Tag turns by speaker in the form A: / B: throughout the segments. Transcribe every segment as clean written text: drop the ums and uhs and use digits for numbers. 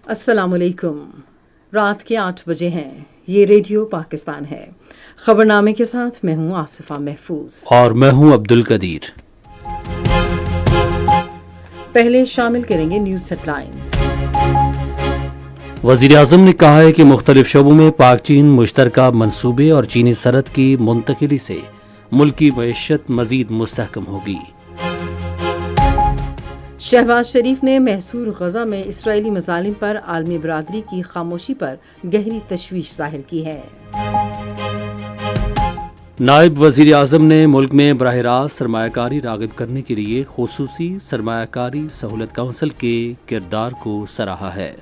A: السلام علیکم۔ رات کے 8 بجے ہیں۔ یہ ریڈیو پاکستان ہے۔ خبرنامے کے ساتھ میں ہوں آصفہ محفوظ
B: اور میں ہوں عبد القدیر۔
A: پہلے شامل کریں گے نیوز ہیڈ لائنز۔
B: وزیر اعظم نے کہا ہے کہ مختلف شعبوں میں پاک چین مشترکہ منصوبے اور چینی صنعت کی منتقلی سے ملک کی معیشت مزید مستحکم ہوگی۔
A: شہباز شریف نے محصور غزہ میں اسرائیلی مظالم پر عالمی برادری کی خاموشی پر گہری تشویش ظاہر کی ہے۔
B: نائب وزیر اعظم نے ملک میں براہ راست سرمایہ کاری راغب کرنے کے لیے خصوصی سرمایہ کاری سہولت کونسل کے کردار کو سراہا ہے۔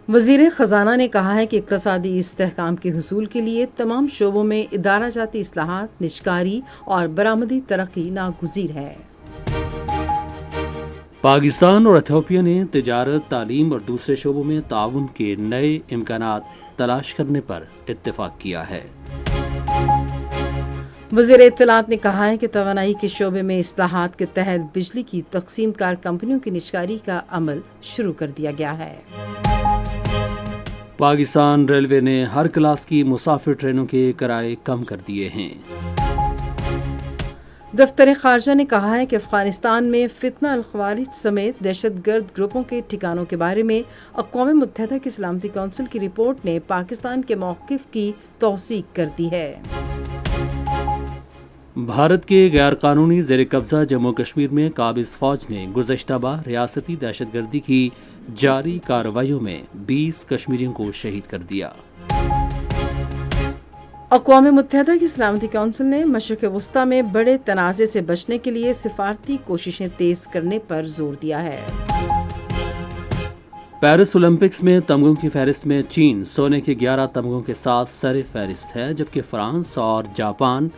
A: وزیر خزانہ نے کہا ہے کہ اقتصادی استحکام کے حصول کے لیے تمام شعبوں میں ادارہ جاتی اصلاحات، نجکاری اور برآمدی ترقی ناگزیر ہے۔
B: پاکستان اور ایتھوپیا نے تجارت، تعلیم اور دوسرے شعبوں میں تعاون کے نئے امکانات تلاش کرنے پر اتفاق کیا ہے۔
A: وزیر اطلاعات نے کہا ہے کہ توانائی کے شعبے میں اصلاحات کے تحت بجلی کی تقسیم کار کمپنیوں کی نجکاری کا عمل شروع کر دیا گیا ہے۔
B: پاکستان ریلوے نے ہر کلاس کی مسافر ٹرینوں کے کرائے کم کر دیے ہیں۔
A: دفتر خارجہ نے کہا ہے کہ افغانستان میں فتنہ الخوارج سمیت دہشت گرد گروپوں کے ٹھکانوں کے بارے میں اقوام متحدہ کی سلامتی کونسل کی رپورٹ نے پاکستان کے موقف کی توثیق کر دی ہے۔
B: بھارت کے غیر قانونی زیر قبضہ جموں کشمیر میں قابض فوج نے گزشتہ ماہ ریاستی دہشت گردی کی جاری کارروائیوں میں 20 کشمیریوں کو شہید کر دیا۔
A: اقوام متحدہ کی سلامتی کونسل نے مشرق وسطیٰ میں بڑے تنازع سے بچنے کے لیے سفارتی کوششیں تیز کرنے پر زور دیا ہے۔
B: پیرس اولمپکس میں تمغوں کی فہرست میں چین سونے کے 11 تمغوں کے ساتھ سر فہرست ہے، جبکہ فرانس اور جاپان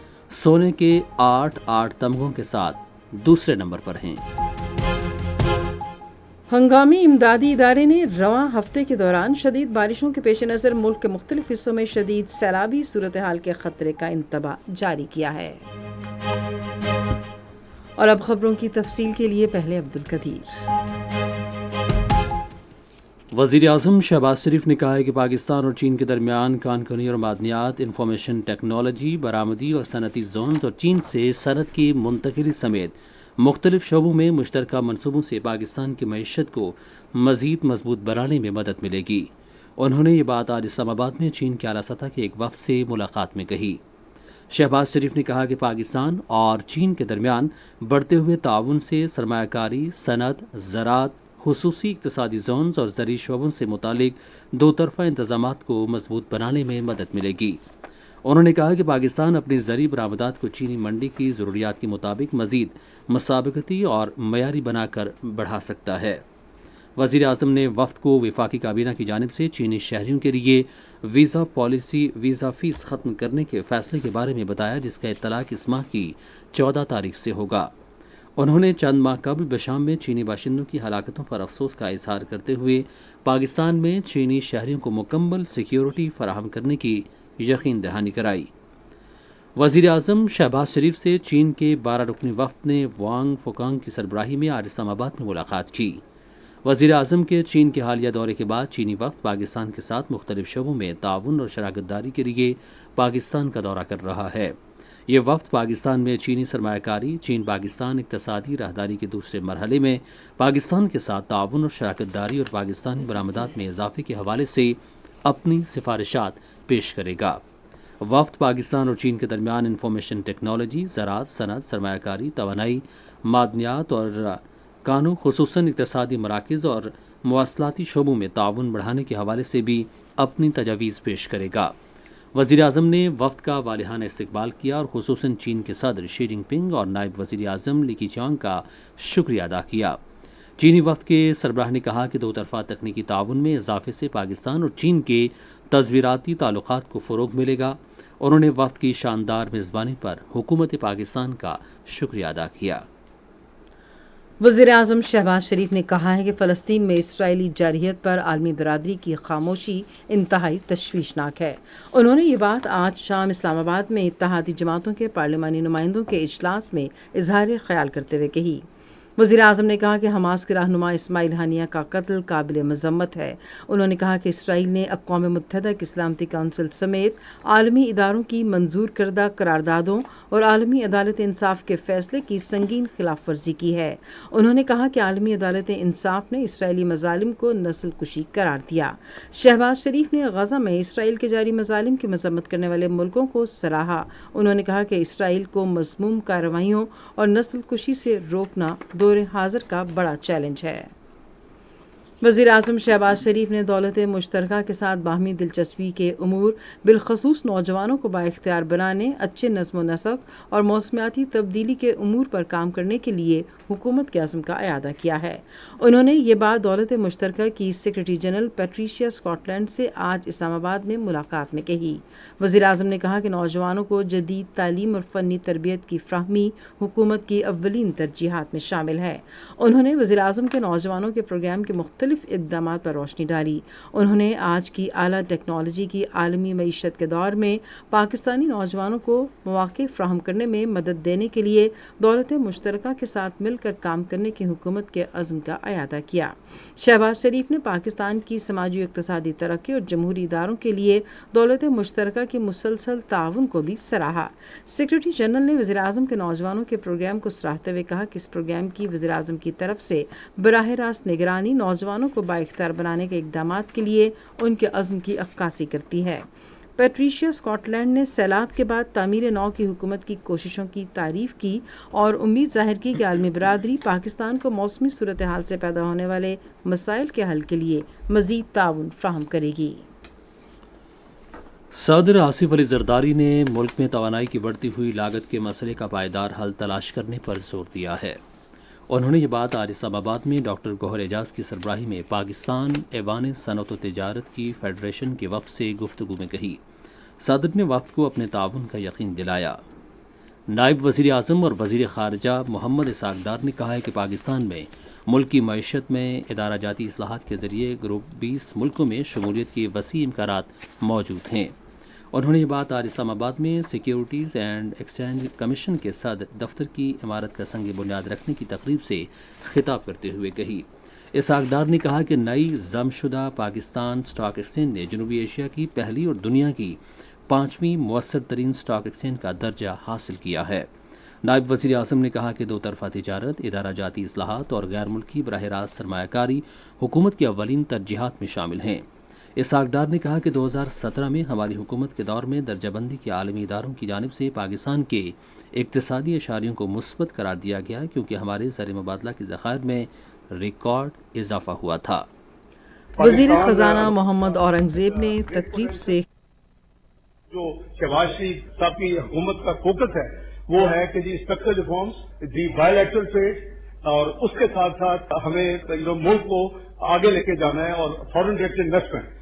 B: سونے کے 8 تمغوں کے ساتھ دوسرے نمبر پر ہیں۔
A: ہنگامی امدادی ادارے نے رواں ہفتے کے دوران شدید بارشوں کے پیش نظر ملک کے مختلف حصوں میں شدید سیلابی صورتحال کے خطرے کا انتباہ جاری کیا ہے۔ اور اب خبروں کی تفصیل کے لیے پہلے عبد القدیر۔
B: وزیر اعظم شہباز شریف نے کہا ہے کہ پاکستان اور چین کے درمیان کان کنی اور معدنیات، انفارمیشن ٹیکنالوجی، برآمدی اور صنعتی زونز اور چین سے صنعت کی منتقلی سمیت مختلف شعبوں میں مشترکہ منصوبوں سے پاکستان کی معیشت کو مزید مضبوط بنانے میں مدد ملے گی۔ انہوں نے یہ بات آج اسلام آباد میں چین کے اعلیٰ سطح کے ایک وفد سے ملاقات میں کہی۔ شہباز شریف نے کہا کہ پاکستان اور چین کے درمیان بڑھتے ہوئے تعاون سے سرمایہ کاری، صنعت، زراعت، خصوصی اقتصادی زونز اور زرعی شعبوں سے متعلق دو طرفہ انتظامات کو مضبوط بنانے میں مدد ملے گی۔ انہوں نے کہا کہ پاکستان اپنی زرعی برآمدات کو چینی منڈی کی ضروریات کے مطابق مزید مسابقتی اور معیاری بنا کر بڑھا سکتا ہے۔ وزیر اعظم نے وفد کو وفاقی کابینہ کی جانب سے چینی شہریوں کے لیے ویزا پالیسی ویزا فیس ختم کرنے کے فیصلے کے بارے میں بتایا، جس کا اطلاق اس ماہ کی 14 تاریخ سے ہوگا۔ انہوں نے چند ماہ قبل بشام میں چینی باشندوں کی ہلاکتوں پر افسوس کا اظہار کرتے ہوئے پاکستان میں چینی شہریوں کو مکمل سیکیورٹی فراہم کرنے کی یقین دہانی کرائی۔ وزیر اعظم شہباز شریف سے چین کے 12 رکنی وفد نے وانگ فوکانگ کی سربراہی میں آج اسلام آباد میں ملاقات کی۔ وزیر اعظم کے چین کے حالیہ دورے کے بعد چینی وفد پاکستان کے ساتھ مختلف شعبوں میں تعاون اور شراکت داری کے لیے پاکستان کا دورہ کر رہا ہے۔ یہ وفد پاکستان میں چینی سرمایہ کاری، چین پاکستان اقتصادی راہداری کے دوسرے مرحلے میں پاکستان کے ساتھ تعاون اور شراکت داری اور پاکستانی برآمدات میں اضافے کے حوالے سے اپنی سفارشات پیش کرے گا۔ وفد پاکستان اور چین کے درمیان انفارمیشن ٹیکنالوجی، زراعت، صنعت، سرمایہ کاری، توانائی، معدنیات اور کانوں، خصوصاً اقتصادی مراکز اور مواصلاتی شعبوں میں تعاون بڑھانے کے حوالے سے بھی اپنی تجاویز پیش کرے گا۔ وزیر اعظم نے وفد کا والہانہ استقبال کیا اور خصوصاً چین کے صدر شی جن پنگ اور نائب وزیر اعظم لی کیچانگ کا شکریہ ادا کیا۔ چینی وفد کے سربراہ نے کہا کہ دو طرفہ تکنیکی تعاون میں اضافے سے پاکستان اور چین کے تصویراتی تعلقات کو فروغ ملے گا۔ انہوں نے وفد کی شاندار میزبانی پر حکومت پاکستان کا شکریہ ادا کیا۔
A: وزیر اعظم شہباز شریف نے کہا ہے کہ فلسطین میں اسرائیلی جارحیت پر عالمی برادری کی خاموشی انتہائی تشویشناک ہے۔ انہوں نے یہ بات آج شام اسلام آباد میں اتحادی جماعتوں کے پارلیمانی نمائندوں کے اجلاس میں اظہار خیال کرتے ہوئے کہی۔ وزیر اعظم نے کہا کہ حماس کے رہنما اسماعیل ہانیہ کا قتل قابل مذمت ہے۔ انہوں نے کہا کہ اسرائیل نے اقوام متحدہ کی سلامتی کونسل سمیت عالمی اداروں کی منظور کردہ قراردادوں اور عالمی عدالت انصاف کے فیصلے کی سنگین خلاف ورزی کی ہے۔ انہوں نے کہا کہ عالمی عدالت انصاف نے اسرائیلی مظالم کو نسل کشی قرار دیا۔ شہباز شریف نے غزہ میں اسرائیل کے جاری مظالم کی مذمت کرنے والے ملکوں کو سراہا۔ انہوں نے کہا کہ اسرائیل کو مذموم کارروائیوں اور نسل کشی سے روکنا دور حاضر کا بڑا چیلنج ہے۔ وزیر اعظم شہباز شریف نے دولت مشترکہ کے ساتھ باہمی دلچسپی کے امور بالخصوص نوجوانوں کو بااختیار بنانے، اچھے نظم و نسق اور موسمیاتی تبدیلی کے امور پر کام کرنے کے لیے حکومت کے عزم کا اعادہ کیا ہے۔ انہوں نے یہ بات دولت مشترکہ کی secretary general Patricia Scotland سے آج اسلام آباد میں ملاقات میں کہی۔ وزیر اعظم نے کہا کہ نوجوانوں کو جدید تعلیم اور فنی تربیت کی فراہمی حکومت کی اولین ترجیحات میں شامل ہے۔ انہوں نے وزیر اعظم کے نوجوانوں کے پروگرام کے مختلف اقدامات پر روشنی ڈالی۔ انہوں نے آج کی اعلیٰ ٹیکنالوجی کی عالمی معیشت کے دور میں پاکستانی نوجوانوں کو مواقع فراہم کرنے میں مدد دینے کے لیے دولت مشترکہ کے ساتھ مل کر کام کرنے کی حکومت کے عزم کا اعادہ کیا۔ شہباز شریف نے پاکستان کی سماجی و اقتصادی ترقی اور جمہوری اداروں کے لیے دولت مشترکہ کے مسلسل تعاون کو بھی سراہا۔ سیکرٹری جنرل نے وزیر اعظم کے نوجوانوں کے پروگرام کو سراہتے ہوئے کہا کہ اس پروگرام کی وزیر اعظم کی طرف سے براہ راست نگرانی نوجوانوں کو بااختیار بنانے کے اقدامات کے لیے ان کے عزم کی عکاسی کرتی ہے۔ پیٹریشیا اسکاٹ لینڈ نے سیلاب کے بعد تعمیر نو کی حکومت کی کوششوں کی تعریف کی اور امید ظاہر کی کہ عالمی برادری پاکستان کو موسمی صورتحال سے پیدا ہونے والے مسائل کے حل کے لیے مزید تعاون فراہم کرے گی۔
B: صدر آصف علی زرداری نے ملک میں توانائی کی بڑھتی ہوئی لاگت کے مسئلے کا پائیدار حل تلاش کرنے پر زور دیا ہے۔ انہوں نے یہ بات آج اسلام آباد میں ڈاکٹر گوہر اعجاز کی سربراہی میں پاکستان ایوان صنعت و تجارت کی فیڈریشن کے وفد سے گفتگو میں کہی۔ صدر نے وفد کو اپنے تعاون کا یقین دلایا۔ نائب وزیر اعظم اور وزیر خارجہ محمد اسحاق ڈار نے کہا ہے کہ پاکستان میں ملک کی معیشت میں ادارہ جاتی اصلاحات کے ذریعے گروپ 20 ملکوں میں شمولیت کے وسیع امکانات موجود ہیں۔ انہوں نے یہ بات آج اسلام آباد میں سیکیورٹیز اینڈ ایکسچینج کمیشن کے صدر دفتر کی عمارت کا سنگ بنیاد رکھنے کی تقریب سے خطاب کرتے ہوئے کہی۔ اسحاق ڈار نے کہا کہ نئی ضم شدہ پاکستان اسٹاک ایکسچینج نے جنوبی ایشیا کی پہلی اور دنیا کی 5ویں مؤثر ترین اسٹاک ایکسچینج کا درجہ حاصل کیا ہے۔ نائب وزیر اعظم نے کہا کہ دو طرفہ تجارت، ادارہ جاتی اصلاحات اور غیر ملکی براہ راست سرمایہ کاری حکومت کی اولین ترجیحات میں شامل ہیں۔ اسحاق ڈار نے کہا کہ 2017 میں ہماری حکومت کے دور میں درجہ بندی کے عالمی اداروں کی جانب سے پاکستان کے اقتصادی اشاریوں کو مثبت قرار دیا گیا کیونکہ ہمارے زر مبادلہ کے ذخائر میں ریکارڈ اضافہ ہوا تھا۔
A: وزیر خزانہ محمد اورنگزیب نے تقریب سے
C: جو شہباز شریف صاحب کی حکومت کا فوکس ہے وہ ہے کہ اسٹرکچرل ریفارمز، بائیلیٹرل ٹریڈ اور اس کے ساتھ ساتھ ہمیں ملک کو آگے لے کے جانا ہے اور فارن ڈائریکٹ انویسٹمنٹ۔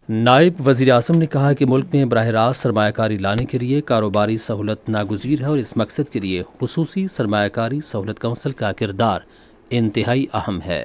B: نائب وزیر اعظم نے کہا کہ ملک میں براہ راست سرمایہ کاری لانے کے لیے کاروباری سہولت ناگزیر ہے اور اس مقصد کے لیے خصوصی سرمایہ کاری سہولت کونسل کا کردار انتہائی اہم ہے۔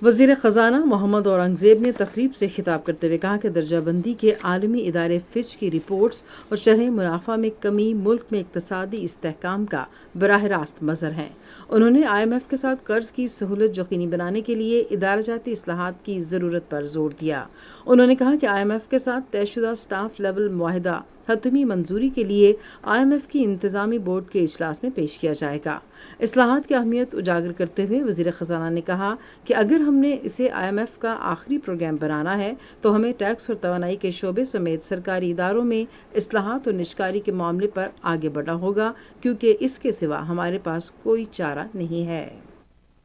A: وزیر خزانہ محمد اورنگزیب نے تقریب سے خطاب کرتے ہوئے کہا کہ درجہ بندی کے عالمی ادارے فچ کی رپورٹس اور شرح منافع میں کمی ملک میں اقتصادی استحکام کا براہ راست مظہر ہیں۔ انہوں نے IMF کے ساتھ قرض کی سہولت یقینی بنانے کے لیے ادارہ جاتی اصلاحات کی ضرورت پر زور دیا۔ انہوں نے کہا کہ IMF کے ساتھ طے شدہ سٹاف لیول معاہدہ حتمی منظوری کے لیے IMF کی انتظامی بورڈ کے اجلاس میں پیش کیا جائے گا۔ اصلاحات کی اہمیت اجاگر کرتے ہوئے وزیر خزانہ نے کہا کہ اگر ہم نے اسے IMF کا آخری پروگرام بنانا ہے تو ہمیں ٹیکس اور توانائی کے شعبے سمیت سرکاری اداروں میں اصلاحات اور نشکاری کے معاملے پر آگے بڑھنا ہوگا کیونکہ اس کے سوا ہمارے پاس کوئی چارہ نہیں ہے۔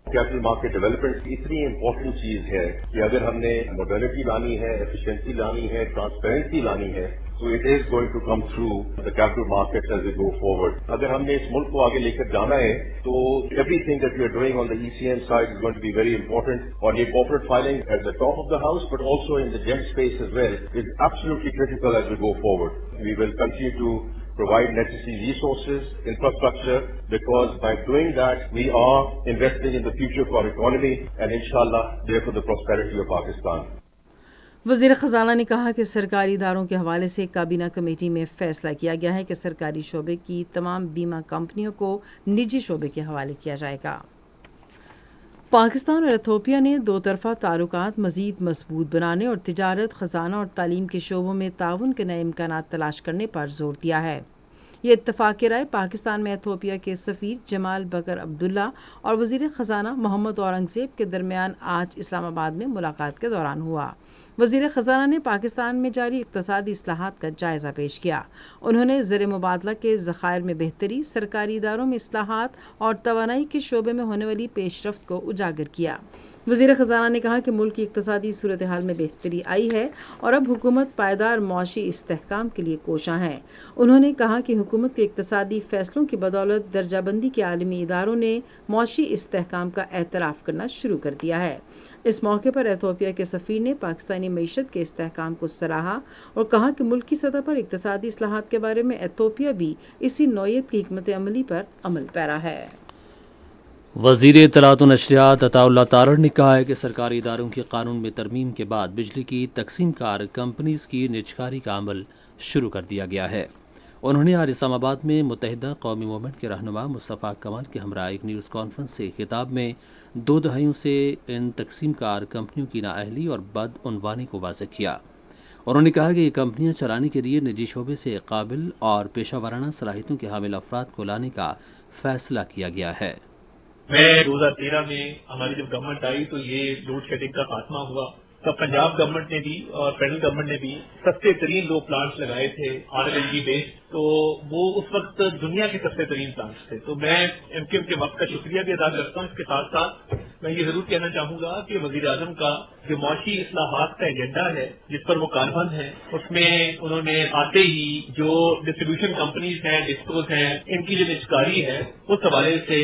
D: کیپٹل مارکیٹ ڈیولپمنٹ اتنی امپورٹنٹ چیز ہے کہ اگر ہم نے موڈرنٹی لانی ہے، ایفیشینسی لانی ہے، ٹرانسپیرنسی لانی ہے تو it is going to come through the capital market as we go forward. اگر ہم نے اس ملک کو آگے لے کر جانا ہے تو everything that we are doing on the ECM side is going to be very important, اور یہ corporate filing at the top of the house but also in the GEM space as well is absolutely critical as we go forward. We will continue to provide necessary resources, infrastructure, because by doing that, we are investing in the future of our economy and inshallah, therefore the prosperity of Pakistan.
A: وزیر خزانہ نے کہا کہ سرکاری اداروں کے حوالے سے کابینہ کمیٹی میں فیصلہ کیا گیا ہے کہ سرکاری شعبے کی تمام بیمہ کمپنیوں کو نجی شعبے کے حوالے کیا جائے گا۔ پاکستان اور ایتھوپیا نے دو طرفہ تعلقات مزید مضبوط بنانے اور تجارت، خزانہ اور تعلیم کے شعبوں میں تعاون کے نئے امکانات تلاش کرنے پر زور دیا ہے۔ یہ اتفاق رائے پاکستان میں ایتھوپیا کے سفیر جمال بکر عبداللہ اور وزیر خزانہ محمد اورنگزیب کے درمیان آج اسلام آباد میں ملاقات کے دوران ہوا۔ وزیر خزانہ نے پاکستان میں جاری اقتصادی اصلاحات کا جائزہ پیش کیا۔ انہوں نے زر مبادلہ کے ذخائر میں بہتری، سرکاری اداروں میں اصلاحات اور توانائی کے شعبے میں ہونے والی پیش رفت کو اجاگر کیا۔ وزیر خزانہ نے کہا کہ ملک کی اقتصادی صورتحال میں بہتری آئی ہے اور اب حکومت پائیدار معاشی استحکام کے لیے کوشاں ہے۔ انہوں نے کہا کہ حکومت کے اقتصادی فیصلوں کی بدولت درجہ بندی کے عالمی اداروں نے معاشی استحکام کا اعتراف کرنا شروع کر دیا ہے۔ اس موقع پر ایتھوپیا کے سفیر نے پاکستانی معیشت کے استحکام کو سراہا اور کہا کہ ملکی سطح پر اقتصادی اصلاحات کے بارے میں ایتھوپیا بھی اسی نوعیت کی حکمت عملی پر عمل پیرا ہے۔
B: وزیر اطلاعات و نشریات عطا اللہ تارڑ نے کہا ہے کہ سرکاری اداروں کے قانون میں ترمیم کے بعد بجلی کی تقسیم کار کمپنیز کی نجکاری کا عمل شروع کر دیا گیا ہے۔ انہوں نے آج اسلام آباد میں متحدہ قومی موومنٹ کے رہنما مصطفیٰ کمال کے ہمراہ ایک نیوز کانفرنس سے خطاب میں 2 دہائیوں سے ان تقسیم کار کمپنیوں کی نااہلی اور بدعنوانی کو واضح کیا۔ انہوں نے کہا کہ یہ کمپنیاں چلانے کے لیے نجی شعبے سے قابل اور پیشہ ورانہ صلاحیتوں کے حامل افراد کو لانے کا فیصلہ کیا گیا ہے۔
E: میں 2013 میں ہماری جب گورنمنٹ آئی تو یہ لوڈ شیڈنگ کا خاتمہ ہوا، تب پنجاب گورنمنٹ نے بھی اور فیڈرل گورنمنٹ نے بھی سستے ترین 2 پلانٹس لگائے تھے RLNG بیسڈ، تو وہ اس وقت دنیا کے سستے ترین پلانٹس تھے۔ تو میں MKM کے وقت کا شکریہ بھی ادا کرتا ہوں۔ اس کے ساتھ ساتھ میں یہ ضرور کہنا چاہوں گا کہ وزیر اعظم کا جو معاشی اصلاحات کا ایجنڈا ہے جس پر وہ کاربند ہے، اس میں انہوں نے آتے ہی جو ڈسٹریبیوشن کمپنیز ہیں، ڈسکوز ہیں، ان کی جو نجکاری ہے اس حوالے سے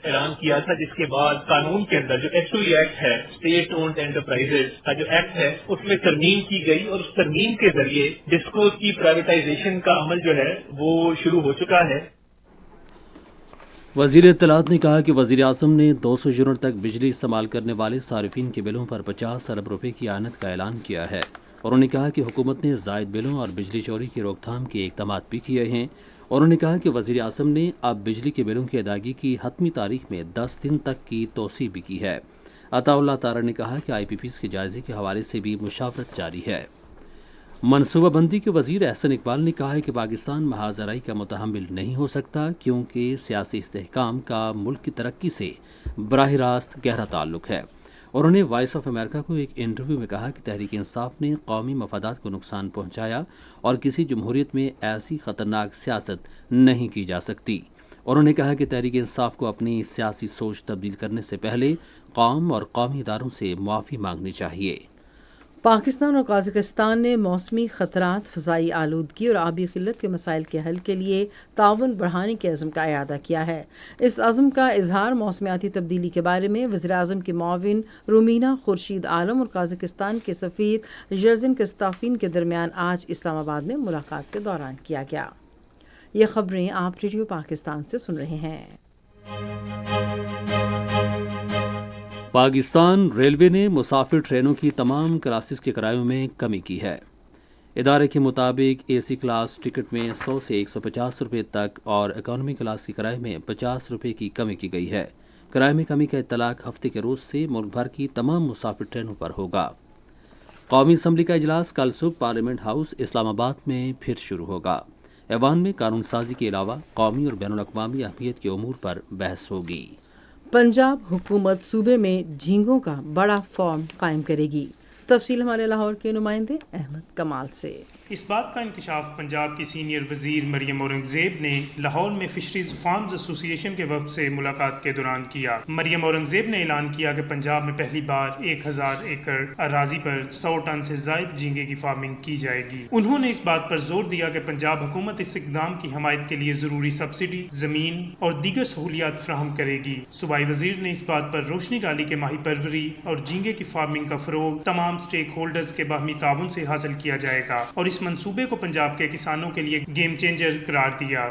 E: اعلان کیا تھا، جس کے بعد قانون کے اندر جو SOE ایکٹ ہے، اسٹیٹ اونڈ انٹرپرائزز کا جو ایکٹ ہے، اس میں ترمیم کی گئی اور اس ترمیم کے ذریعے ڈسکوز کی پرائیویٹائزیشن کا عمل جو ہے وہ شروع ہو چکا ہے۔
B: وزیر اطلاعات نے کہا کہ وزیر اعظم نے 200 یونٹ تک بجلی استعمال کرنے والے صارفین کے بلوں پر 50 ارب روپے کی اعانت کا اعلان کیا ہے۔ انہوں نے کہا کہ حکومت نے زائد بلوں اور بجلی چوری کی روک تھام کے اقدامات بھی کیے ہیں۔ انہوں نے کہا کہ وزیر اعظم نے اب بجلی کے بلوں کی ادائیگی کی حتمی تاریخ میں 10 دن تک کی توسیع بھی کی ہے۔ عطا اللہ تارڑ نے کہا کہ IPPs کے جائزے کے حوالے سے بھی مشاورت جاری ہے۔ منصوبہ بندی کے وزیر احسن اقبال نے کہا ہے کہ پاکستان محاذ زرعی کا متحمل نہیں ہو سکتا، کیونکہ سیاسی استحکام کا ملک کی ترقی سے براہ راست گہرا تعلق ہے۔ انہوں نے وائس آف امریکہ کو ایک انٹرویو میں کہا کہ تحریک انصاف نے قومی مفادات کو نقصان پہنچایا اور کسی جمہوریت میں ایسی خطرناک سیاست نہیں کی جا سکتی۔ انہوں نے کہا کہ تحریک انصاف کو اپنی سیاسی سوچ تبدیل کرنے سے پہلے قوم اور قومی اداروں سے معافی مانگنی چاہیے۔
A: پاکستان اور قازقستان نے موسمی خطرات، فضائی آلودگی اور آبی قلت کے مسائل کے حل کے لیے تعاون بڑھانے کے عزم کا اعادہ کیا ہے۔ اس عزم کا اظہار موسمیاتی تبدیلی کے بارے میں وزیر اعظم کے معاون رومینا خورشید عالم اور قازقستان کے سفیر یرزن کستافین کے درمیان آج اسلام آباد میں ملاقات کے دوران کیا گیا۔ یہ خبریں آپ ریڈیو پاکستان سے سن رہے ہیں۔
B: پاکستان ریلوے نے مسافر ٹرینوں کی تمام کلاسز کے کرایوں میں کمی کی ہے۔ ادارے کے مطابق AC کلاس ٹکٹ میں 100 سے 150 روپے تک اور اکانومی کلاس کے کرائے میں 50 روپے کی کمی کی گئی ہے۔ کرائے میں کمی کا اطلاق ہفتے کے روز سے ملک بھر کی تمام مسافر ٹرینوں پر ہوگا۔ قومی اسمبلی کا اجلاس کل صبح پارلیمنٹ ہاؤس اسلام آباد میں پھر شروع ہوگا۔ ایوان میں قانون سازی کے علاوہ قومی اور بین الاقوامی اہمیت کے امور پر بحث ہوگی۔
A: پنجاب حکومت صوبے میں جھینگوں کا بڑا فارم قائم کرے گی۔ تفصیل ہمارے لاہور کے نمائندے احمد کمال سے۔
F: اس بات کا انکشاف پنجاب کی سینئر وزیر مریم اورنگزیب نے لاہور میں فشریز فارمز ایسوسی ایشن کے وفد سے ملاقات کے دوران کیا۔ مریم اورنگزیب نے اعلان کیا کہ پنجاب میں پہلی بار 1000 ایکڑ اراضی پر 100 ٹن سے زائد جھینگے کی فارمنگ کی جائے گی۔ انہوں نے اس بات پر زور دیا کہ پنجاب حکومت اس اقدام کی حمایت کے لیے ضروری سبسڈی، زمین اور دیگر سہولیات فراہم کرے گی۔ صوبائی وزیر نے اس بات پر روشنی ڈالی کہ ماہی پروری اور جھینگے کی فارمنگ کا فروغ تمام سٹیک ہولڈرز کے باہمی تعاون سے حاصل کیا جائے گا اور اس منصوبے کو پنجاب کے کسانوں کے لیے گیم چینجر قرار دیا۔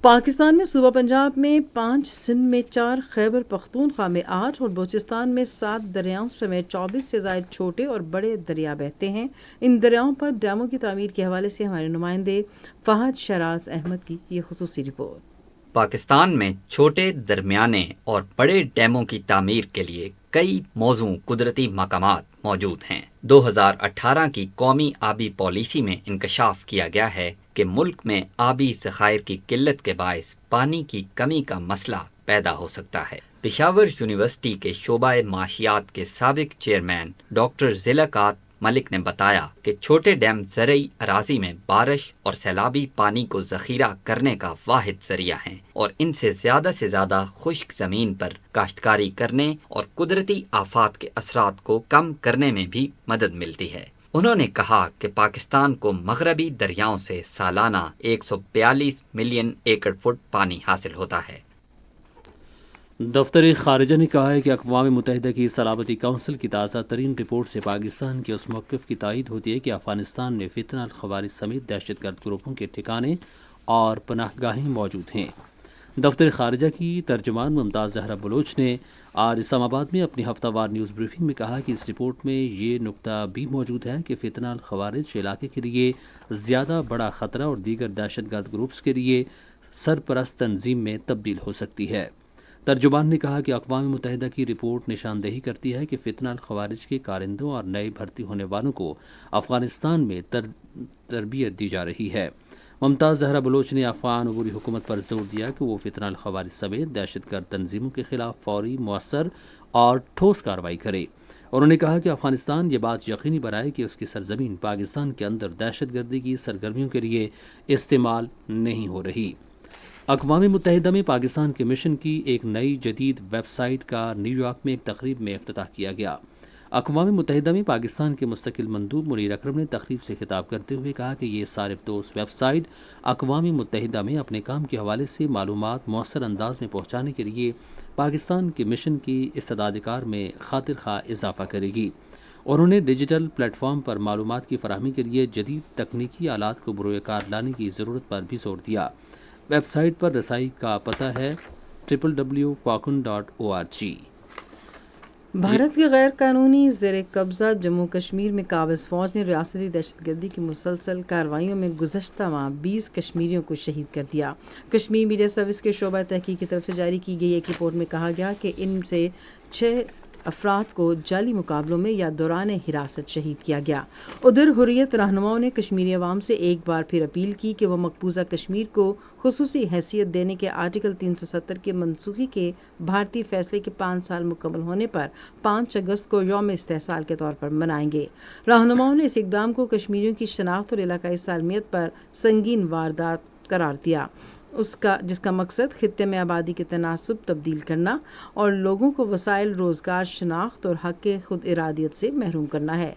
A: پاکستان میں صوبہ پنجاب میں 5، سندھ میں 4، خیبر پختونخوا میں 8 اور بلوچستان میں 7 دریاؤں سمیت 24 سے زائد چھوٹے اور بڑے دریا بہتے ہیں۔ ان دریاؤں پر ڈیموں کی تعمیر کے حوالے سے ہمارے نمائندے فہد شہراز احمد کی یہ خصوصی رپورٹ۔
G: پاکستان میں چھوٹے، درمیانے اور بڑے ڈیموں کی تعمیر کے لیے کئی موزوں قدرتی مقامات موجود ہیں۔ 2018 کی قومی آبی پالیسی میں انکشاف کیا گیا ہے کہ ملک میں آبی ذخائر کی قلت کے باعث پانی کی کمی کا مسئلہ پیدا ہو سکتا ہے۔ پشاور یونیورسٹی کے شعبہ معاشیات کے سابق چیئرمین ڈاکٹر ذیلاقات ملک نے بتایا کہ چھوٹے ڈیم زرعی اراضی میں بارش اور سیلابی پانی کو ذخیرہ کرنے کا واحد ذریعہ ہیں اور ان سے زیادہ خشک زمین پر کاشتکاری کرنے اور قدرتی آفات کے اثرات کو کم کرنے میں بھی مدد ملتی ہے۔ انہوں نے کہا کہ پاکستان کو مغربی دریاؤں سے سالانہ 142 ملین ایکڑ فٹ پانی حاصل ہوتا ہے۔
B: دفتر خارجہ نے کہا ہے کہ اقوام متحدہ کی سلامتی کونسل کی تازہ ترین رپورٹ سے پاکستان کے اس موقف کی تائید ہوتی ہے کہ افغانستان میں فتنہ الخوارج سمیت دہشت گرد گروپوں کے ٹھکانے اور پناہ گاہیں موجود ہیں۔ دفتر خارجہ کی ترجمان ممتاز زہرا بلوچ نے آج اسلام آباد میں اپنی ہفتہ وار نیوز بریفنگ میں کہا کہ اس رپورٹ میں یہ نکتہ بھی موجود ہے کہ فتنہ الخوارج علاقے کے لیے زیادہ بڑا خطرہ اور دیگر دہشت گرد گروپس کے لیے سرپرست تنظیم میں تبدیل ہو سکتی ہے۔ ترجمان نے کہا کہ اقوام متحدہ کی رپورٹ نشاندہی کرتی ہے کہ فتنہ الخوارج کے کارندوں اور نئے بھرتی ہونے والوں کو افغانستان میں تربیت دی جا رہی ہے۔ ممتاز زہرا بلوچ نے افغان عبوری حکومت پر زور دیا کہ وہ فتنہ الخوارج سمیت دہشت گرد تنظیموں کے خلاف فوری، مؤثر اور ٹھوس کارروائی کرے۔ انہوں نے کہا کہ افغانستان یہ بات یقینی بنائے کہ اس کی سرزمین پاکستان کے اندر دہشت گردی کی سرگرمیوں کے لیے استعمال نہیں ہو رہی۔ اقوام متحدہ میں پاکستان کے مشن کی ایک نئی جدید ویب سائٹ کا نیو یارک میں ایک تقریب میں افتتاح کیا گیا۔ اقوام متحدہ میں پاکستان کے مستقل مندوب منیر اکرم نے تقریب سے خطاب کرتے ہوئے کہا کہ یہ صارف دوست ویب سائٹ اقوام متحدہ میں اپنے کام کے حوالے سے معلومات مؤثر انداز میں پہنچانے کے لیے پاکستان کے مشن کی استعداد کار میں خاطر خواہ اضافہ کرے گی۔ انہوں نے ڈیجیٹل پلیٹ فارم پر معلومات کی فراہمی کے لیے جدید تکنیکی آلات کو بروئے کار لانے کی ضرورت پر بھی زور دیا۔ ویب سائٹ پر رسائی کا پتہ ہے www.pakun.org۔
A: بھارت کے غیر قانونی زیر قبضہ جموں کشمیر میں قابض فوج نے ریاستی دہشت گردی کی مسلسل کارروائیوں میں گزشتہ ماہ 20 کشمیریوں کو شہید کر دیا۔ کشمیر میڈیا سروس کے شعبہ تحقیق کی طرف سے جاری کی گئی ایک رپورٹ میں کہا گیا کہ ان سے 6 افراد کو جعلی مقابلوں میں یا دوران حراست شہید کیا گیا۔ ادھر حریت رہنماؤں نے کشمیری عوام سے ایک بار پھر اپیل کی کہ وہ مقبوضہ کشمیر کو خصوصی حیثیت دینے کے آرٹیکل 370 کے منسوخی کے بھارتی فیصلے کے 5 سال مکمل ہونے پر 5 اگست کو یوم استحصال کے طور پر منائیں گے۔ رہنماؤں نے اس اقدام کو کشمیریوں کی شناخت اور علاقائی سالمیت پر سنگین واردات قرار دیا، جس کا مقصد خطے میں آبادی کے تناسب تبدیل کرنا اور لوگوں کو وسائل روزگار، شناخت اور حق خود ارادیت سے محروم کرنا ہے۔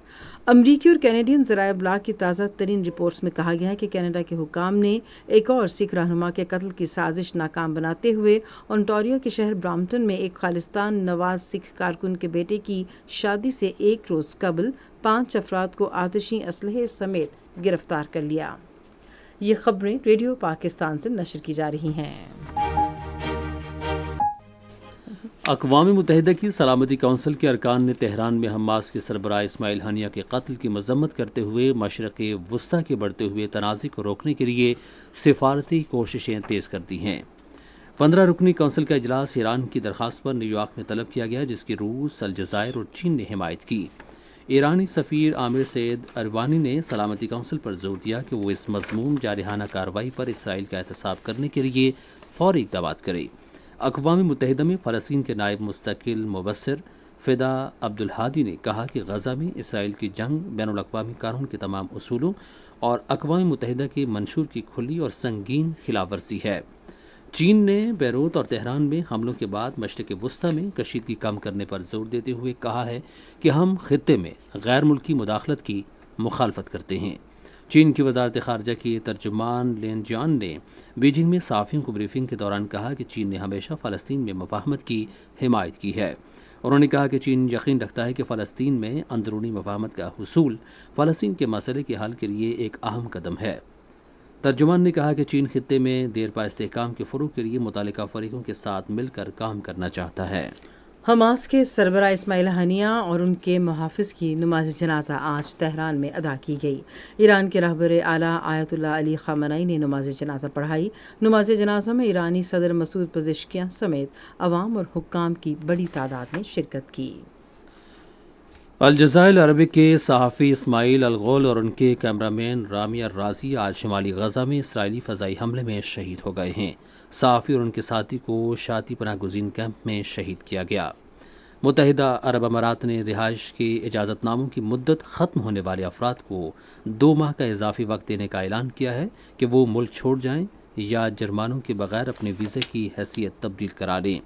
A: امریکی اور کینیڈین ذرائع ابلاغ کی تازہ ترین رپورٹس میں کہا گیا ہے کہ کینیڈا کے حکام نے ایک اور سکھ رہنما کے قتل کی سازش ناکام بناتے ہوئے اونٹاریو کے شہر برامپٹن میں ایک خالصتان نواز سکھ کارکن کے بیٹے کی شادی سے ایک روز قبل 5 افراد کو آتشی اسلحے سمیت گرفتار کر لیا۔ یہ خبریں ریڈیو پاکستان سے نشر کی جا رہی ہیں۔
B: اقوام متحدہ کی سلامتی کونسل کے ارکان نے تہران میں حماس کے سربراہ اسماعیل ہنیہ کے قتل کی مذمت کرتے ہوئے مشرق وسطی کے بڑھتے ہوئے تنازع کو روکنے کے لیے سفارتی کوششیں تیز کر دی ہیں۔ 15 رکنی کونسل کا اجلاس ایران کی درخواست پر نیو یارک میں طلب کیا گیا، جس کی روس، الجزائر اور چین نے حمایت کی۔ ایرانی سفیر عامر سعید اروانی نے سلامتی کونسل پر زور دیا کہ وہ اس مذموم جارحانہ کارروائی پر اسرائیل کا احتساب کرنے کے لیے فوری اقدامات کرے۔ اقوام متحدہ میں فلسطین کے نائب مستقل مبصر فدا عبدالہادی نے کہا کہ غزہ میں اسرائیل کی جنگ بین الاقوامی قانون کے تمام اصولوں اور اقوام متحدہ کے منشور کی کھلی اور سنگین خلاف ورزی ہے۔ چین نے بیروت اور تہران میں حملوں کے بعد مشرق وسطی میں کشیدگی کم کرنے پر زور دیتے ہوئے کہا ہے کہ ہم خطے میں غیر ملکی مداخلت کی مخالفت کرتے ہیں۔ چین کی وزارت خارجہ کے ترجمان لین جیان نے بیجنگ میں صحافیوں کو بریفنگ کے دوران کہا کہ چین نے ہمیشہ فلسطین میں مفاہمت کی حمایت کی ہے۔ انہوں نے کہا کہ چین یقین رکھتا ہے کہ فلسطین میں اندرونی مفاہمت کا حصول فلسطین کے مسئلے کے حل کے لیے ایک اہم قدم ہے۔ ترجمان نے کہا کہ چین خطے میں دیرپا استحکام کے فروغ کے لیے متعلقہ فریقوں کے ساتھ مل کر کام کرنا چاہتا ہے۔
A: حماس کے سربراہ اسماعیل ہنیہ اور ان کے محافظ کی نماز جنازہ آج تہران میں ادا کی گئی۔ ایران کے رہبر اعلیٰ آیت اللہ علی خامنئی نے نماز جنازہ پڑھائی۔ نماز جنازہ میں ایرانی صدر مسعود پزشکیان سمیت عوام اور حکام کی بڑی تعداد نے شرکت کی۔
B: الجزائر العربک کے صحافی اسماعیل الغول اور ان کے کیمرامین رامی الرازی آج شمالی غزہ میں اسرائیلی فضائی حملے میں شہید ہو گئے ہیں۔ صحافی اور ان کے ساتھی کو شاتی پناہ گزین کیمپ میں شہید کیا گیا۔ متحدہ عرب امارات نے رہائش کے اجازت ناموں کی مدت ختم ہونے والے افراد کو 2 ماہ کا اضافی وقت دینے کا اعلان کیا ہے کہ وہ ملک چھوڑ جائیں یا جرمانوں کے بغیر اپنے ویزے کی حیثیت تبدیل کرا لیں۔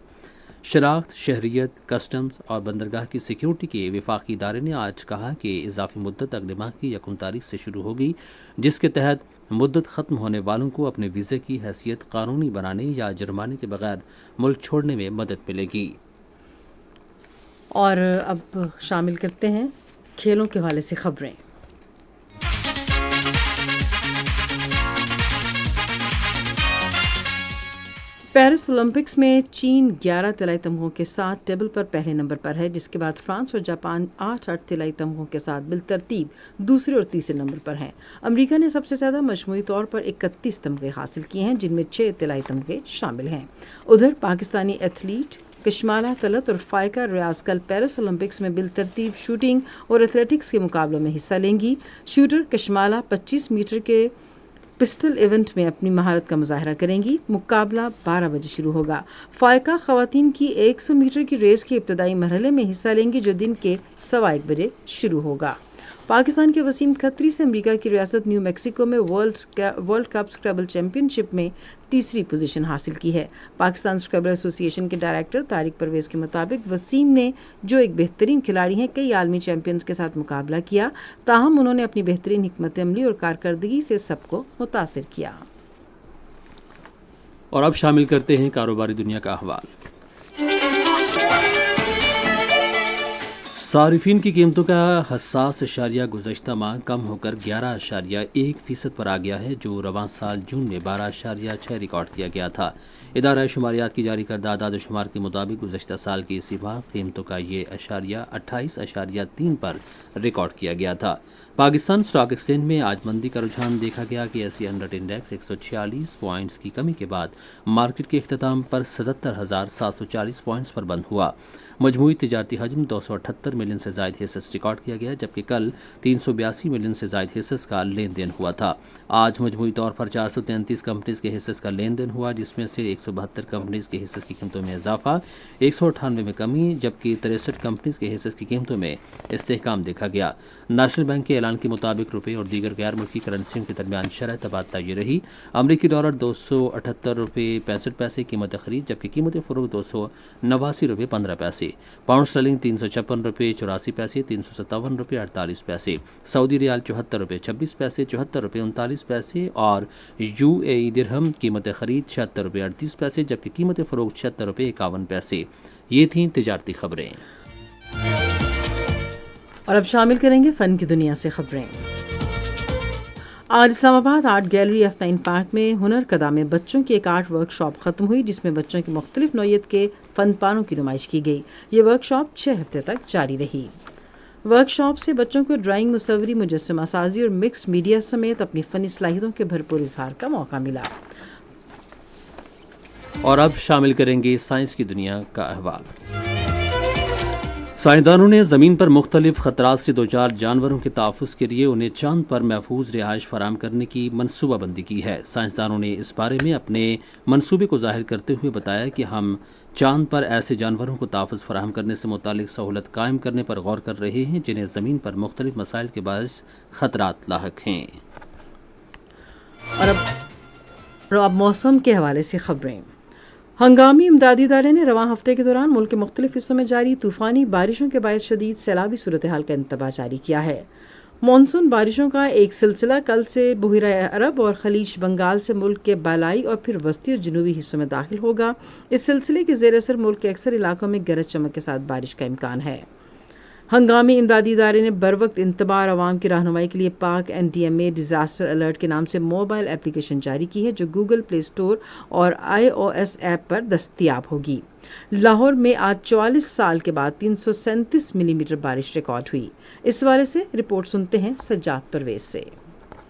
B: شناخت، شہریت، کسٹمز اور بندرگاہ کی سیکیورٹی کے وفاقی ادارے نے آج کہا کہ اضافی مدت اگلے ماہ کی 1 تاریخ سے شروع ہوگی، جس کے تحت مدت ختم ہونے والوں کو اپنے ویزے کی حیثیت قانونی بنانے یا جرمانے کے بغیر ملک چھوڑنے میں مدد ملے گی۔
A: اور اب شامل کرتے ہیں کھیلوں کے حوالے سے خبریں۔ پیرس اولمپکس میں چین 11 طلائی تمغوں کے ساتھ ٹیبل پر پہلے نمبر پر ہے، جس کے بعد فرانس اور جاپان 8 طلائی تمغوں کے ساتھ بالترتیب دوسرے اور تیسرے نمبر پر ہیں۔ امریکہ نے سب سے زیادہ مجموعی طور پر 31 تمغے حاصل کیے ہیں، جن میں 6 طلائی تمغے شامل ہیں۔ ادھر پاکستانی ایتھلیٹ کشمالہ طلعت اور فائقہ ریاض کل پیرس اولمپکس میں بالترتیب شوٹنگ اور ایتھلیٹکس کے مقابلوں میں حصہ لیں گی۔ شوٹر کشمالہ 25 میٹر کے پسٹل ایونٹ میں اپنی مہارت کا مظاہرہ کریں گی۔ مقابلہ 12 بجے شروع ہوگا۔ فائقہ خواتین کی 100 میٹر کی ریس کے ابتدائی مرحلے میں حصہ لیں گی، جو دن کے 1:15 بجے شروع ہوگا۔ پاکستان کے وسیم کھتری سے امریکہ کی ریاست نیو میکسیکو میں ورلڈ کپ اسکریبل چیمپئن شپ میں تیسری پوزیشن حاصل کی ہے۔ پاکستان اسکریبل ایسوسی ایشن کے ڈائریکٹر طارق پرویز کے مطابق وسیم نے، جو ایک بہترین کھلاڑی ہیں، کئی عالمی چیمپئنز کے ساتھ مقابلہ کیا، تاہم انہوں نے اپنی بہترین حکمت عملی اور کارکردگی سے سب کو متاثر کیا۔
B: اور اب شامل کرتے ہیں کاروباری دنیا کا احوال۔ صارفین کی قیمتوں کا حساس اشاریہ گزشتہ ماہ کم ہو کر 11.1% پر آ گیا ہے، جو رواں سال جون میں 12.6 ریکارڈ کیا گیا تھا۔ ادارہ شماریات کی جاری کردہ اعداد و شمار کے مطابق گزشتہ سال کی اسی ماہ قیمتوں کا یہ اشاریہ 28.3 پر ریکارڈ کیا گیا تھا۔ پاکستان اسٹاک ایکسچینج میں آج مندی کا رجحان دیکھا گیا کہ ایس ای 100 انڈیکس 146 پوائنٹس کی کمی کے بعد مارکیٹ کے اختتام پر 77,740 پوائنٹس پر بند ہوا۔ مجموعی تجارتی حجم 278 ملین سے زائد حصص ریکارڈ کیا گیا، جبکہ کل 382 ملین سے زائد حصص کا لین دین ہوا تھا۔ آج مجموعی طور پر 433 کمپنیز کے حصص کا لین دین ہوا، جس میں سے 172 کمپنیز کے حصص کی قیمتوں میں اضافہ، 198 میں کمی، جبکہ 63 کمپنیز کے حصص کی قیمتوں میں استحکام دیکھا گیا۔ نیشنل بینک کے اعلان کے مطابق روپے اور دیگر غیر ملکی کرنسیوں کے درمیان شرح تبادلہ یہ رہی: امریکی ڈالر 278 روپے 65 پیسے قیمت خرید، جبکہ قیمت فروخت 289 روپے 15 پیسے، پاؤنڈ اسٹرلنگ 356 روپے 84 پیسے 357 روپے 48 پیسے، سعودی ریال 74 روپے 26 پیسے 74 روپے 39 پیسے اور یو اے ای درہم قیمت خرید 76 روپے 38 پیسے، جبکہ قیمت فروخت 76 روپے 51 پیسے۔ یہ تھیں تجارتی خبریں۔
A: اور اب شامل کریں گے فن کی دنیا سے خبریں۔ آج اسلام آباد آرٹ گیلری F9 پارک میں ہنر کدا میں بچوں کی ایک آرٹ ورک شاپ ختم ہوئی، جس میں بچوں کی مختلف نوعیت کے فن پاروں کی نمائش کی گئی۔ یہ ورک شاپ 6 ہفتے تک جاری رہی۔ ورک شاپ سے بچوں کو ڈرائنگ، مصوری، مجسمہ سازی اور مکسڈ میڈیا سمیت اپنی فنی صلاحیتوں کے بھرپور اظہار کا موقع ملا۔
B: اور اب شامل کریں گے سائنس کی دنیا کا احوال۔ سائنسدانوں نے زمین پر مختلف خطرات سے دوچار جانوروں کے تحفظ کے لیے انہیں چاند پر محفوظ رہائش فراہم کرنے کی منصوبہ بندی کی ہے۔ سائنسدانوں نے اس بارے میں اپنے منصوبے کو ظاہر کرتے ہوئے بتایا کہ ہم چاند پر ایسے جانوروں کو تحفظ فراہم کرنے سے متعلق سہولت قائم کرنے پر غور کر رہے ہیں جنہیں زمین پر مختلف مسائل کے باعث خطرات لاحق ہیں۔
A: اور اب موسم کے حوالے سے خبریں۔ ہنگامی امدادی ادارے نے رواں ہفتے کے دوران ملک کے مختلف حصوں میں جاری طوفانی بارشوں کے باعث شدید سیلابی صورتحال کا انتباہ جاری کیا ہے۔ مانسون بارشوں کا ایک سلسلہ کل سے بحیرہ عرب اور خلیج بنگال سے ملک کے بالائی اور پھر وسطی اور جنوبی حصوں میں داخل ہوگا۔ اس سلسلے کے زیر اثر ملک کے اکثر علاقوں میں گرج چمک کے ساتھ بارش کا امکان ہے۔ ہنگامی امدادی ادارے نے بروقت انتباہ عوام کی رہنمائی کے لیے پاک NDMA ڈیزاسٹر الرٹ کے نام سے موبائل اپلیکیشن جاری کی ہے جو گوگل پلے اسٹور اور iOS ایپ پر دستیاب ہوگی۔ لاہور میں آج 44 سال کے بعد 337 ملی میٹر بارش ریکارڈ ہوئی۔ اس حوالے سے رپورٹ سنتے ہیں سجاد پرویز سے۔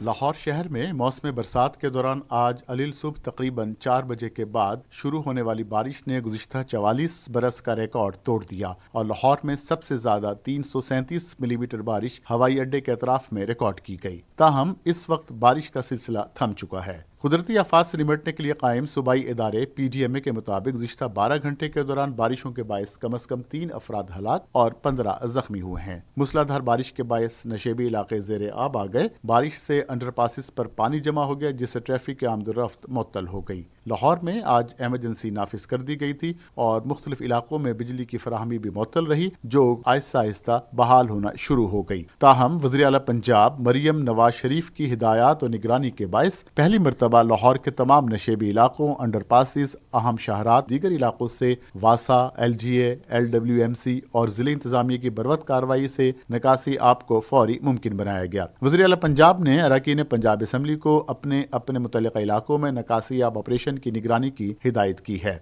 H: لاہور شہر میں موسم برسات کے دوران آج علیل صبح تقریباً 4 بجے کے بعد شروع ہونے والی بارش نے گزشتہ 44 برس کا ریکارڈ توڑ دیا اور لاہور میں سب سے زیادہ 337 ملی میٹر بارش ہوائی اڈے کے اطراف میں ریکارڈ کی گئی۔ تاہم اس وقت بارش کا سلسلہ تھم چکا ہے۔ قدرتی آفات سے نمٹنے کے لیے قائم صوبائی ادارے PDMA کے مطابق گزشتہ 12 گھنٹے کے دوران بارشوں کے باعث کم از کم 3 افراد ہلاک اور 15 زخمی ہوئے ہیں۔ موسلادھار بارش کے باعث نشیبی علاقے زیر آب آ گئے۔ بارش سے انڈر پاسز پر پانی جمع ہو گیا جس سے ٹریفک کی آمد و رفت معطل ہو گئی۔ لاہور میں آج ایمرجنسی نافذ کر دی گئی تھی اور مختلف علاقوں میں بجلی کی فراہمی بھی معطل رہی جو آہستہ آہستہ بحال ہونا شروع ہو گئی۔ تاہم وزیر اعلیٰ پنجاب مریم نواز شریف کی ہدایات اور نگرانی کے باعث پہلی مرتبہ لاہور کے تمام نشیبی علاقوں، انڈر پاسز، اہم شاہراہ، دیگر علاقوں سے واسا، LGA، LWMC اور ضلع انتظامیہ کی بروقت کارروائی سے نکاسی آب کو فوری ممکن بنایا گیا۔ وزیر اعلیٰ پنجاب نے اراکین پنجاب اسمبلی کو اپنے متعلقہ علاقوں میں نکاسی آب آپریشن کی نگرانی کی ہدایت کی ہے۔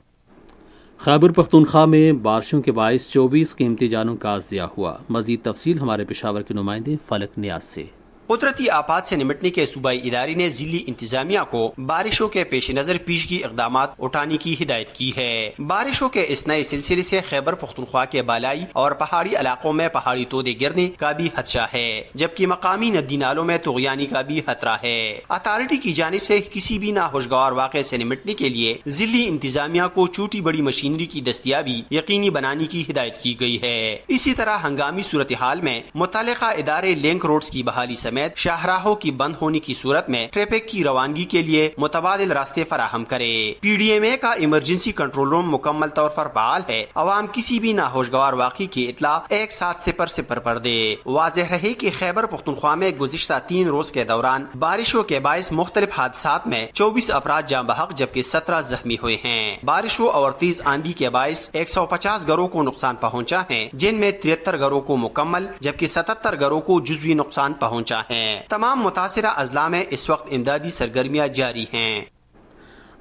B: خیبر پختونخوا میں بارشوں کے باعث 24 قیمتی جانوں کا ضیاع ہوا۔ مزید تفصیل ہمارے پشاور کے نمائندے فلک نیاز سے۔
I: قدرتی آفات سے نمٹنے کے صوبائی ادارے نے ضلعی انتظامیہ کو بارشوں کے پیش نظر پیشگی اقدامات اٹھانے کی ہدایت کی ہے۔ بارشوں کے اس نئے سلسلے سے خیبر پختونخوا کے بالائی اور پہاڑی علاقوں میں پہاڑی تودے گرنے کا بھی خدشہ ہے، جبکہ مقامی ندی نالوں میں طغیانی کا بھی خطرہ ہے۔ اتھارٹی کی جانب سے کسی بھی ناخوشگوار واقعے سے نمٹنے کے لیے ضلعی انتظامیہ کو چھوٹی بڑی مشینری کی دستیابی یقینی بنانے کی ہدایت کی گئی ہے۔ اسی طرح ہنگامی صورتحال میں متعلقہ ادارے لنک روڈز کی بحالی سمیت شاہراہوں کی بند ہونے کی صورت میں ٹریفک کی روانگی کے لیے متبادل راستے فراہم کرے۔ PDMA کا ایمرجنسی کنٹرول روم مکمل طور پر فعال ہے۔ عوام کسی بھی ناخوشگوار واقعے کی اطلاع 1700 پر دے۔ واضح رہے کہ خیبر پختونخوا میں گزشتہ 3 روز کے دوران بارشوں کے باعث مختلف حادثات میں 24 افراد جاں بحق جبکہ 17 زخمی ہوئے ہیں۔ بارشوں اور تیز آندھی کے باعث 150 گھروں کو نقصان پہنچا ہے، جن میں 73 گھروں کو مکمل جبکہ 77 گھروں کو جزوی نقصان پہنچا ہے۔ تمام متاثرہ اضلاع میں اس وقت امدادی سرگرمیاں جاری ہیں۔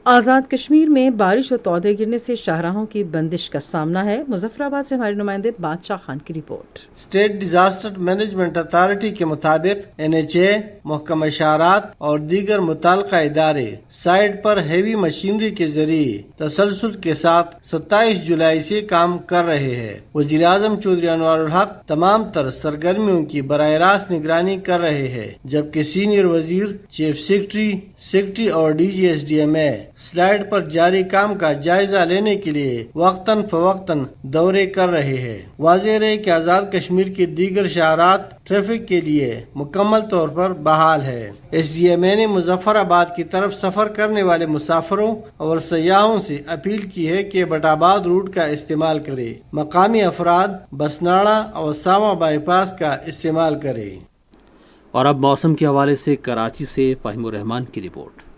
A: آزاد کشمیر میں بارش اور تودے گرنے سے شاہراہوں کی بندش کا سامنا ہے۔ مظفر آباد سے ہمارے نمائندے بادشاہ خان کی report.
J: State disaster management authority کے مطابق NHA، محکمہ شاہراہت اور دیگر متعلقہ ادارے سائٹ پر ہیوی مشینری کے ذریعے تسلسل کے ساتھ 27 جولائی سے کام کر رہے ہیں۔ وزیر اعظم چودھری انوار الحق تمام تر سرگرمیوں کی براہ راست نگرانی کر رہے ہیں، جبکہ سینئر وزیر، چیف سیکرٹری اور DG SDMA سلائیڈ پر جاری کام کا جائزہ لینے کے لیے وقتاً فوقتاً دورے کر رہے ہیں۔ واضح رہے کہ آزاد کشمیر کی دیگر شاہراہات ٹریفک کے لیے مکمل طور پر بحال ہے۔ SDMA نے مظفر آباد کی طرف سفر کرنے والے مسافروں اور سیاحوں سے اپیل کی ہے کہ بٹآباد روٹ کا استعمال کرے۔ مقامی افراد بسناڑا اور ساواں بائی پاس کا استعمال کرے۔
B: اور اب موسم کے حوالے سے کراچی سے فہیم الرحمان کی رپورٹ۔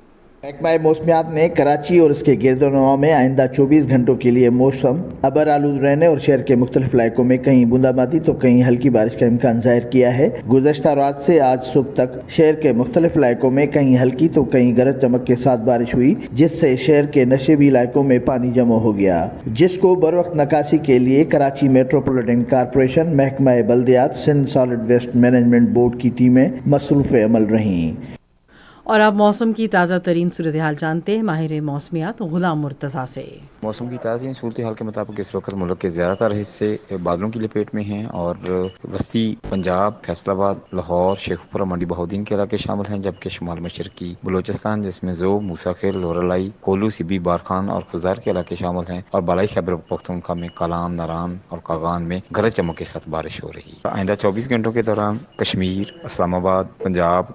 K: محکمہ موسمیات نے کراچی اور اس کے گرد و نواح میں آئندہ 24 گھنٹوں کے لیے موسم ابر آلود رہنے اور شہر کے مختلف علاقوں میں کہیں بوندا باندی تو کہیں ہلکی بارش کا امکان ظاہر کیا ہے۔ گزشتہ رات سے آج صبح تک شہر کے مختلف علاقوں میں کہیں ہلکی تو کہیں گرج چمک کے ساتھ بارش ہوئی، جس سے شہر کے نشیبی علاقوں میں پانی جمع ہو گیا، جس کو بروقت نکاسی کے لیے کراچی میٹروپولیٹن کارپوریشن، محکمہ بلدیات، Sindh solid waste management board کی ٹیمیں مصروف عمل رہیں۔
A: اور اب موسم کی تازہ ترین صورتحال جانتے ہیں ماہر موسمیات غلام مرتضیٰ سے۔
L: موسم کی تازہ صورتحال کے مطابق اس وقت ملک کے زیادہ تر حصے بادلوں کی لپیٹ میں ہیں اور وسطی پنجاب، فیصل آباد، لاہور، شیخوپورہ، منڈی بہاؤدین کے علاقے شامل ہیں، جبکہ شمال مشرقی بلوچستان جس میں ذوب، موسیٰ خیل، لورالائی، کولو، سبی، بارخان اور خزار کے علاقے شامل ہیں، اور بالائی خیبر پختونخوا میں کالام، ناران اور کاغان میں گرج چمک کے ساتھ بارش ہو رہی ہے۔ آئندہ 24 گھنٹوں کے دوران کشمیر، اسلام آباد، پنجاب،